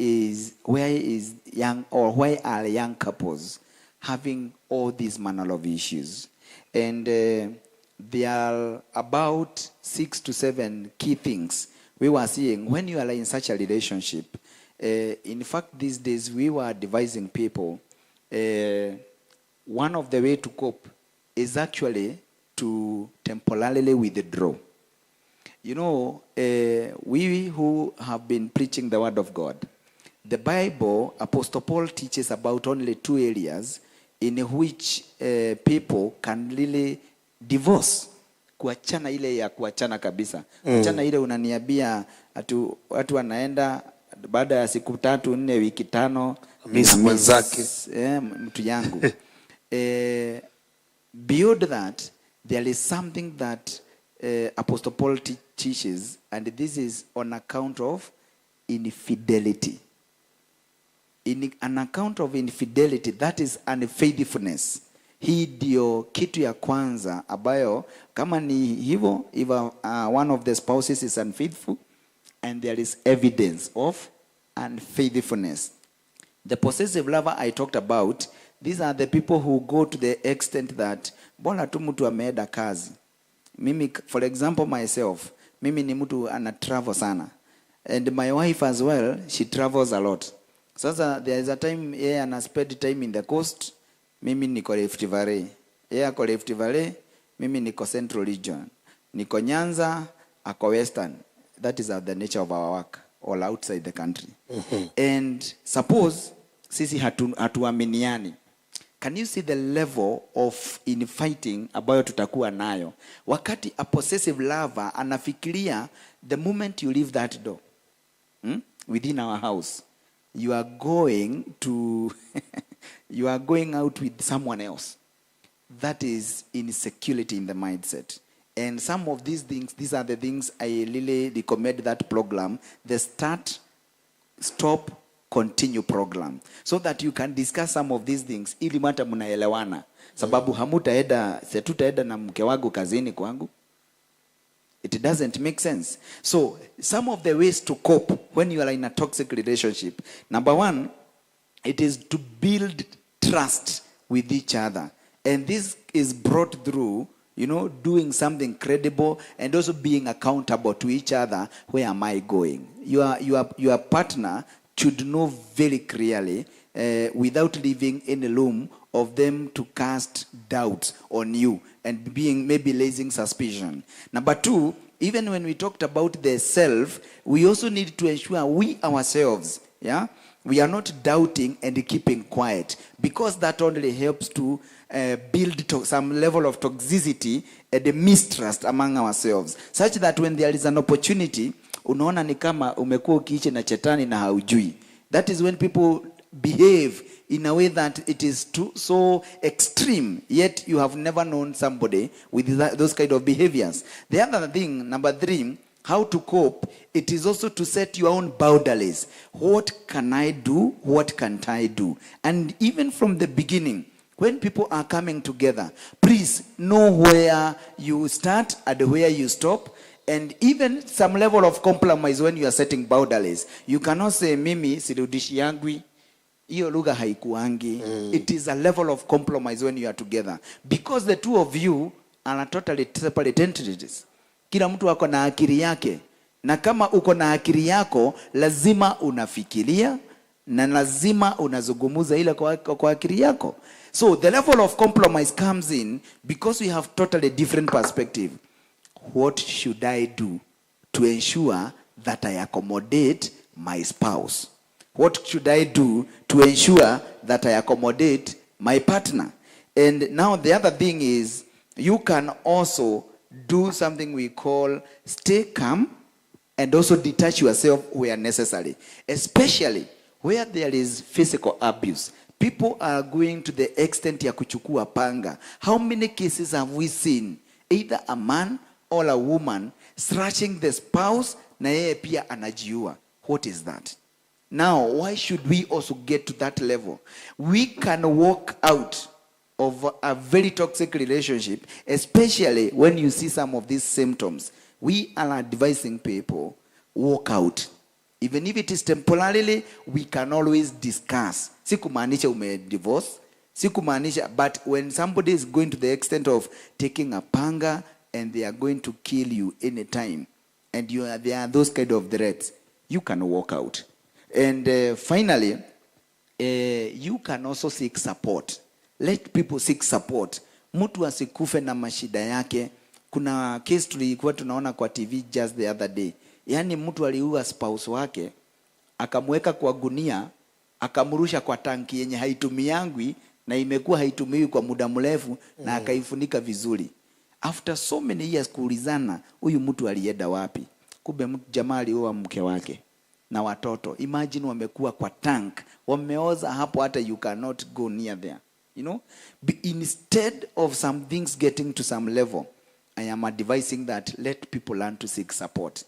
are young couples having all these manner of issues? And there are about 6 to 7 key things we were seeing when you are in such a relationship. In fact, these days we were advising people, one of the way to cope is actually to temporarily withdraw. You know, we who have been preaching the word of God, the Bible, Apostle Paul teaches about only 2 areas in which people can really divorce. Kuachana ile ya kuachana kabisa. Kuachana ile unaniambia watu wanaenda baada ya siku 3, 4, wiki 5
mwenzake
mtu yangu. Beyond that, there is something that Apostle Paul teaches, and this is on account of infidelity. In an account of infidelity, that is unfaithfulness. Hii ndio kitu ya kwanza ambayo kama ni hivyo, if one of the spouses is unfaithful and there is evidence of unfaithfulness. The possessive lover I talked about, these are the people who go to the extent that bona tu mtu ameenda kazi. Mimi, for example, myself, mimi ni mtu ana travel sana. And my wife as well, she travels a lot. Sasa there is a time yeye ana spend time in the coast, mimi niko Rift Valley. Yeye ako Rift Valley, mimi niko Central Region. Niko Nyanza, ako Western. That is the nature of our work, all outside the country. And suppose sisi hatuaminiani. Can you see the level of infighting ambayo tutakuwa nayo? Wakati a possessive lover anafikiria the moment you leave that door within our house, you are going to you are going out with someone else. That is insecurity in the mindset. And some of these things, these are the things I really recommend that program, the start, stop, continue program, so that you can discuss some of these things ili mata mnaelewana. Sababu hamutaenda, setutaenda na mke wangu kazini kwangu. It doesn't make sense. So some of the ways to cope when you are in a toxic relationship, number 1, it is to build trust with each other. And this is brought through, you know, doing something credible and also being accountable to each other. Where am I going? Your partner should know very clearly, without leaving any room of them to cast doubts on you and being maybe raising suspicion. Number 2, even when we talked about the self, we also need to ensure we ourselves, we are not doubting and keeping quiet, because that only helps to build some level of toxicity and mistrust among ourselves, such that when there is an opportunity, unaona ni kama umekuwa ukiishi na chetani na haujui. That is when people behave in a way that it is so extreme, yet you have never known somebody with those kind of behaviors. The other thing, number 3, how to cope, it is also to set your own boundaries. What can I do? What can't I do? And even from the beginning, when people are coming together, please know where you start and where you stop, and even some level of compromise when you are setting boundaries. You cannot say, mimi sirudishi yangwi, iyo lugha haikuangi. It is a level of compromise when you are together, because the two of you are totally separate entities. Kila mtu ako na akili yake, na kama uko na akili yako, lazima unafikiria na lazima unazungumza ile kwa akili yako. So the level of compromise comes in because we have totally different perspective. What should I do to ensure that I accommodate my spouse? What should I do to ensure that I accommodate my partner? And now the other thing is, you can also do something we call stay calm and also detach yourself where necessary, especially where there is physical abuse. People are going to the extent ya kuchukua panga. How many cases have we seen? Either a man or a woman slashing the spouse na yeye pia anajiua. What is that? Now, why should we also get to that level? We can walk out of a very toxic relationship, especially when you see some of these symptoms. We are advising people, walk out. Even if it is temporarily, we can always discuss. Sikumaanisha divorce. Sikumaanisha, but when somebody is going to the extent of taking a panga and they are going to kill you anytime, and there are those kind of threats, you can walk out. And finally, you can also seek support. Let people seek support. Mtu asikufe na mashida yake. Kuna case tulikuwa tunaona kwa TV just the other day. Yani mtu aliua spouse wake, akamweka kwa gunia, akamrusha kwa tanki yenye haitumiangwi na imekuwa haitumiwi kwa muda mrefu, na akaifunika vizuri. After so many years kuulizana, huyu mtu alienda wapi? Kumbe mtu jamaa aliua mke wake na watoto. Imagine wamekuwa kwa tank, wameoza hapo, hata you cannot go near there. You know, instead of some things getting to some level, I am advising that let people learn to seek support.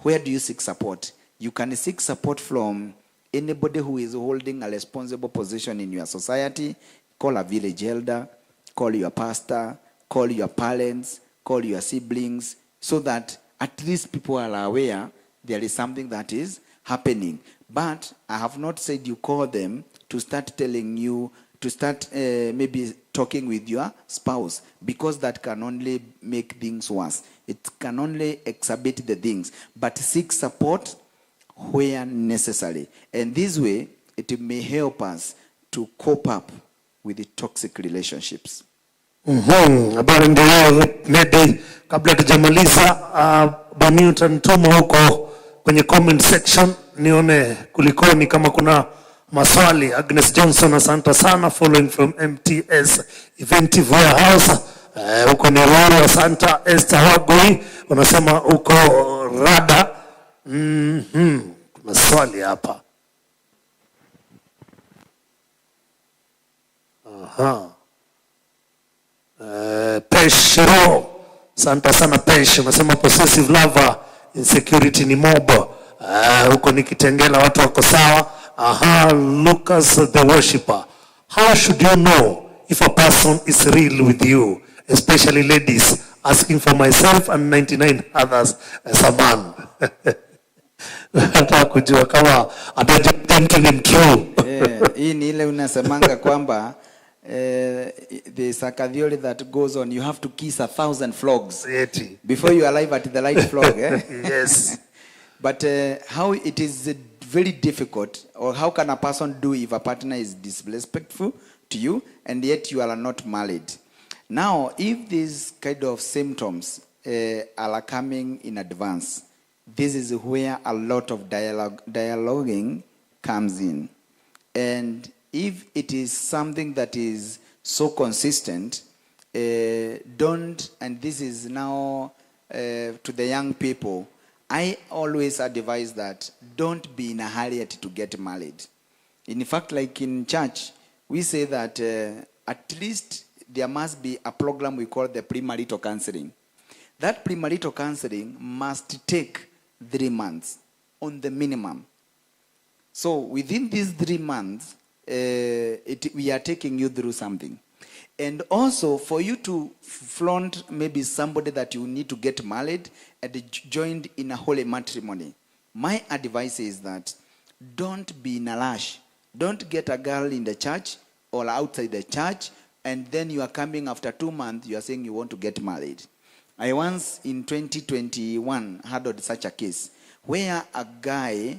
Where do you seek support? You can seek support from anybody who is holding a responsible position in your society. Call a village elder, call your pastor, call your parents, call your siblings, so that at least people are aware there is something that is happening. But I have not said you call them to start telling you, to start maybe talking with your spouse, because that can only make things worse. It can only exacerbate the things. But seek support where necessary. And this way, it may help us to cope up with the toxic relationships.
Habari ndio maybe kabla tujamaliza, Bani utanituma huko kwenye comment section nione kulikoni, kama kuna maswali. Agnes Johnson, asante sana, following from MTS Event Warehouse huko ni Roro. Asante. Esther Wagoi unasema uko rada. Kuna swali hapa. Peshro, asante sana Pesh, unasema possessive lover, insecurity ni mobo. Huko ni Kitengela, watu wako sawa. Lucas the worshipper, how should you know if a person is real with you, especially ladies, asking for myself and 99 others as a man? Nataka kujua kama atajua mtu ni true.
Hii ni ile unasemanga kwamba the theory that goes on, you have to kiss 1,000 frogs before you arrive at the right frog.
Yes.
But how it is very difficult, or how can a person do if a partner is disrespectful to you and yet you are not married? Now, if these kind of symptoms are coming in advance, this is where a lot of dialoguing comes in. And if it is something that is so consistent, don't, and this is now to the young people, I always advise that don't be in a hurry to get married. In fact, like in church, we say that at least there must be a program we call the premarital counseling. That premarital counseling must take 3 months on the minimum. So within these 3 months, we are taking you through something. And also for you to flaunt maybe somebody that you need to get married and joined in a holy matrimony, my advice is that don't be in a rush. Don't get a girl in the church or outside the church, and then you are coming after 2 months, you are saying you want to get married. I once in 2021 handled such a case where a guy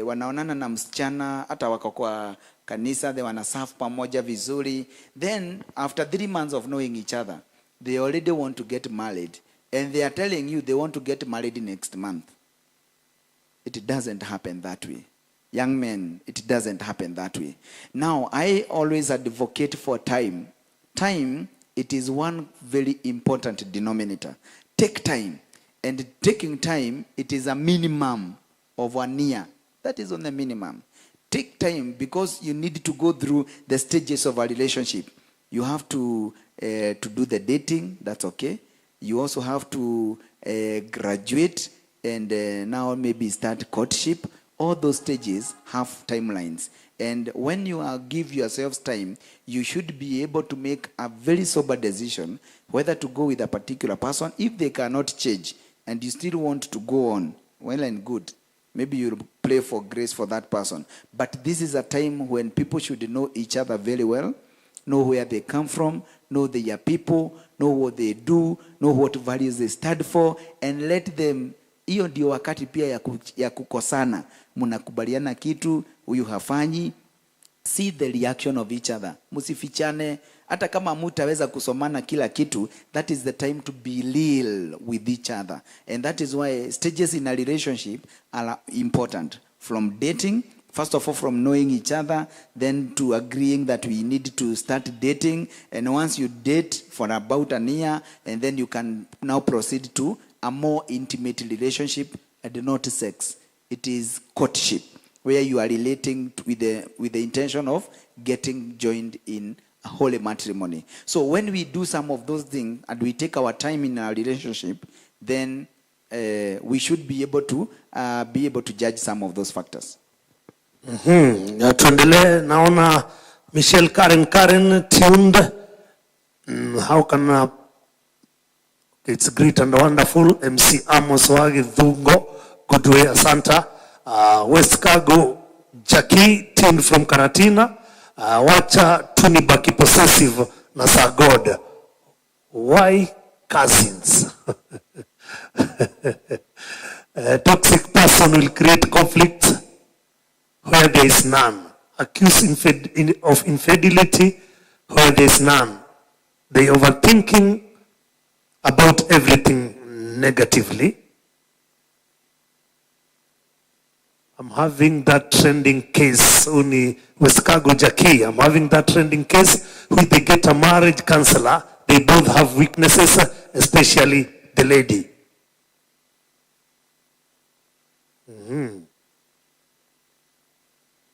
wanaonana na msichana hata wako kwa kanisa, they wanaserve pamoja vizuri, then after 3 months of knowing each other, they already want to get married, and they are telling you they want to get married next month. It doesn't happen that way. Young men, it doesn't happen that way. Now, I always advocate for time. Time, it is one very important denominator. Take time. And taking time, it is a minimum of 1 year. That is on the minimum. Take time because you need to go through the stages of a relationship. You have to do the dating, that's okay. You also have to graduate and now maybe start courtship. All those stages have timelines. And when you give yourselves time, you should be able to make a very sober decision whether to go with a particular person. If they cannot change and you still want to go on, well and good. Maybe you'll pray for grace for that person. But this is a time when people should know each other very well, know where they come from, know their people, know what they do, know what values they stand for, and let them. Hiyo ndio wakati pia ya kukosana. Mnakubaliana kitu, huyu hafanyi. See the reaction of each other. Musifichane. Hata kama mutaweza kusomana kila kitu, that is the time to be real with each other. And that is why stages in a relationship are important. From dating, first of all, from knowing each other, then to agreeing that we need to start dating. And once you date for about a year, and then you can now proceed to a more intimate relationship, and not sex. It is courtship, where you are relating with the intention of getting joined in a holy matrimony. So when we do some of those things and we take our time in our relationship, then we should be able to judge some of those factors.
Tuendelee. Naona Michelle Karen tuned. How can it's great and wonderful. MC Amos Wagi Dhungo, Goodway Asanta, West Cargo, Jackie, tuned from Karatina, Wacha Tunibaki possessive Nasa God. Why cousins? A toxic person will create conflict where there is none. Accuse of infidelity where there is none. They overthinking about everything negatively. I'm having that trending case, Uni Weskago Jackie. I'm having that trending case with they get a marriage counselor. They both have weaknesses, especially the lady.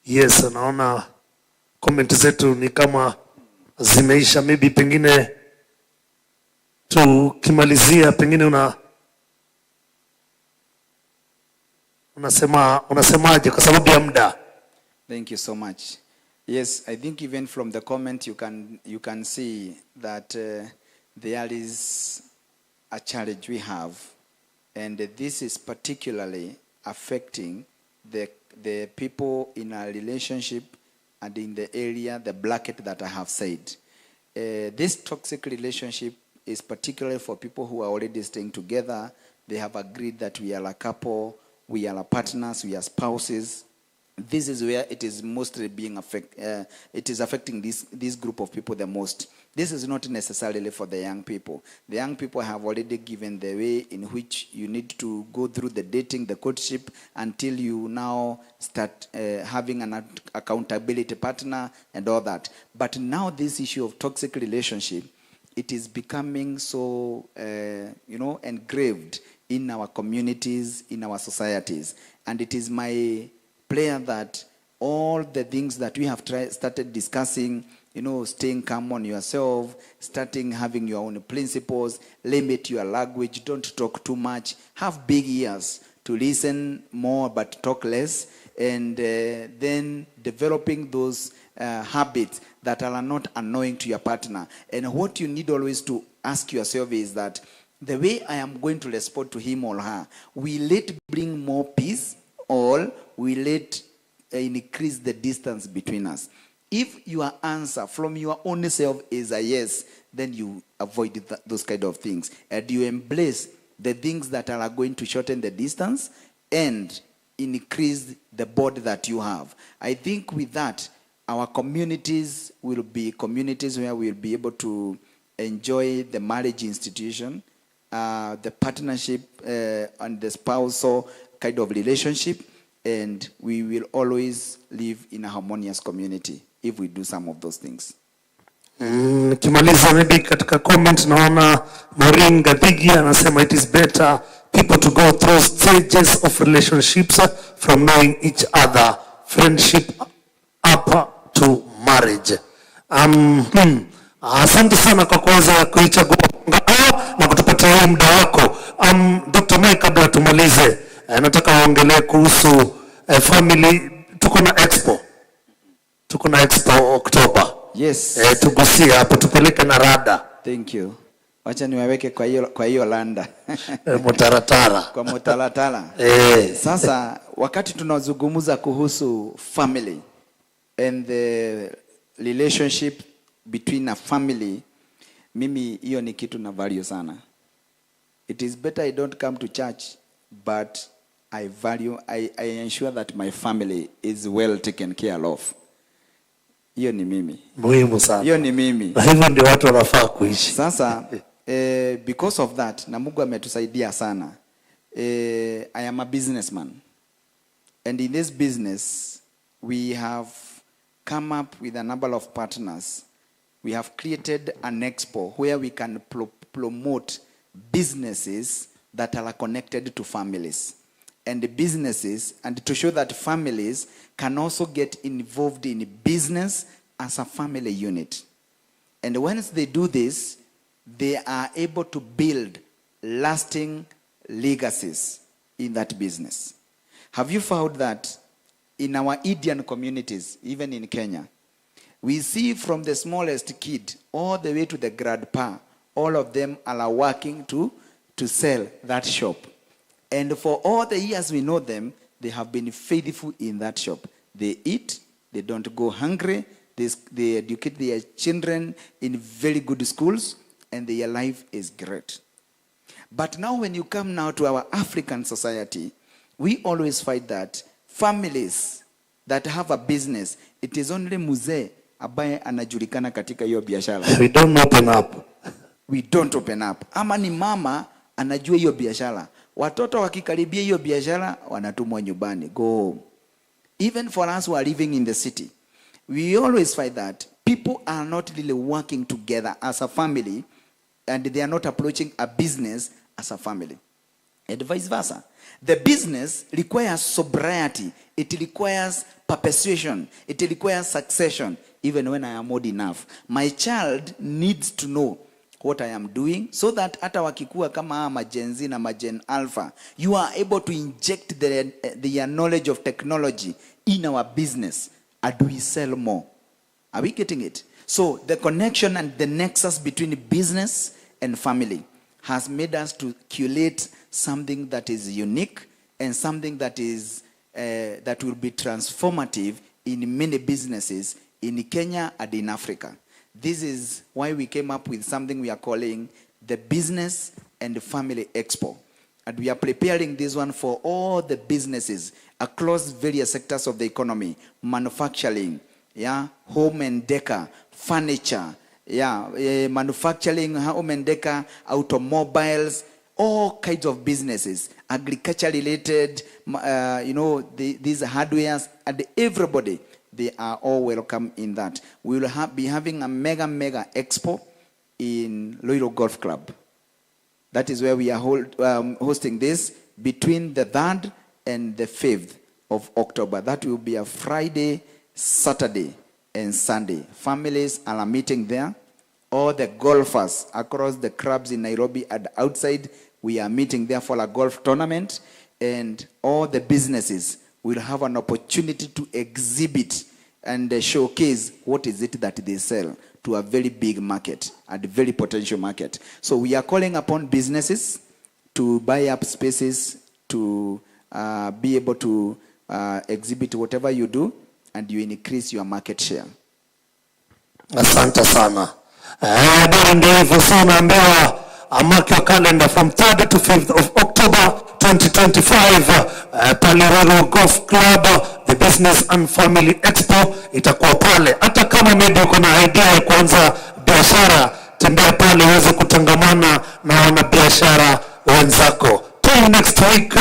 Yes, naona comment zetu ni kama zimeisha. Maybe pengine tukimalizia, pengine unasemaje kwa sababu ya muda?
Thank you so much. Yes, I think even from the comment you can see that there is a challenge we have, and this is particularly affecting the people in a relationship and in the area, the bracket that I have said. This toxic relationship is particularly for people who are already staying together. They have agreed that we are a couple, we are partners, we are spouses. This is where it is mostly being it is affecting this group of people the most. This is not necessarily for the young people. The young people have already given the way in which you need to go through the dating, the courtship, until you now start having an accountability partner and all that. But now this issue of toxic relationship, it is becoming so, engraved in our communities, in our societies. And it is my prayer that all the things that we have started discussing, staying calm on yourself, starting having your own principles, limit your language, don't talk too much, have big ears to listen more but talk less, and then developing those habits that are not annoying to your partner. And what you need always to ask yourself is that the way I am going to respond to him or her, will it bring more peace or will it increase the distance between us? If your answer from your own self is a yes, then you avoid those kind of things. And you embrace the things that are going to shorten the distance and increase the bond that you have. I think with that, our communities will be communities where we'll be able to enjoy the marriage institution, the partnership and the spousal kind of relationship, and we will always live in a harmonious community if we do some of those things.
Nikimaliza maybe katika comment naona Maureen Gadhigi anasema it is better people to go through stages of relationships from knowing each other, friendship up to marriage. Asante sana kwa kuweza kuichagua BongaHour na kutupatia muda wako. Dr. Mike, kabla tumalize, nataka uongelee kuhusu family. Tuko na expo Oktoba.
Yes.
Tugusie hapo, tupeleke na rada.
Thank you. Wacha niwaweke kwa hiyo landa.
Mutaratara.
Kwa mutaratara. Sasa wakati tunazungumza kuhusu family and the relationship between a family, mimi hiyo ni kitu na value sana. It is better I don't come to church, but I ensure that my family is well taken care of. Hiyo ni mimi.
Muhimu sana.
Hiyo ni mimi.
Hivyo ndio watu wanafaa kuishi.
Sasa because of that, na Mungu ametusaidia sana. I am a businessman. And in this business, we have come up with a number of partners. We have created an expo where we can promote businesses that are connected to families. And the businesses, and to show that families can also get involved in business as a family unit. And once they do this, they are able to build lasting legacies in that business. Have you found that in our Indian communities, even in Kenya, we see from the smallest kid all the way to the grandpa, all of them are working to sell that shop. And for all the years we know them, they have been faithful in that shop. They eat, they don't go hungry, they educate their children in very good schools, and their life is great. But now when you come now to our African society, we always find that families that have a business, it is only mzee ambaye anajulikana katika hiyo biashara.
We don't open up.
We don't open up. Ama ni mama anajua hiyo biashara. Watoto wakikaribia hiyo biashara wanatumwa nyumbani, go home. Even for us who are living in the city, we always find that people are not really working together as a family, and they are not approaching a business as a family. And vice versa. The business requires sobriety. It requires perpetuation. It requires succession. Even when I am old enough, my child needs to know what I am doing, so that hata wakikuwa kama Gen Z na Gen Alpha, you are able to inject the knowledge of technology in our business, and we sell more. Are we getting it? So the connection and the nexus between business and family has made us to curate something that is unique and something that is that will be transformative in many businesses in Kenya and in Africa. This is why we came up with something we are calling the Business and Family Expo. And we are preparing this one for all the businesses across various sectors of the economy: manufacturing, home and decor, furniture, manufacturing, home and decor, automobiles, all kinds of businesses, agriculture related, these hardwares, and everybody. They are all welcome in that. We will be having a mega expo in Loiro Golf Club. That is where we are hosting this between the 3rd and the 5th of October. That will be a Friday, Saturday, and Sunday. Families are meeting there. All the golfers across the clubs in Nairobi and outside, we are meeting there for a golf tournament. And all the businesses will have an opportunity to exhibit and showcase what is it that they sell to a very big market, a very potential market. So we are calling upon businesses to buy up spaces, to be able to exhibit whatever you do, and you increase your market share.
Asante sana. Bado ndio hivyo sana, ambayo mark your calendar from 3rd to 5th of October 2025, Paliroro Golf Club, the Business and Family Expo itakuwa pale. Hata kama maybe uko na idea ya kuanza biashara, tembea pale uweze kutangamana na wanabiashara wenzako. Till next week.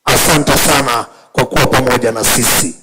Asante sana kwa kuwa pamoja na sisi.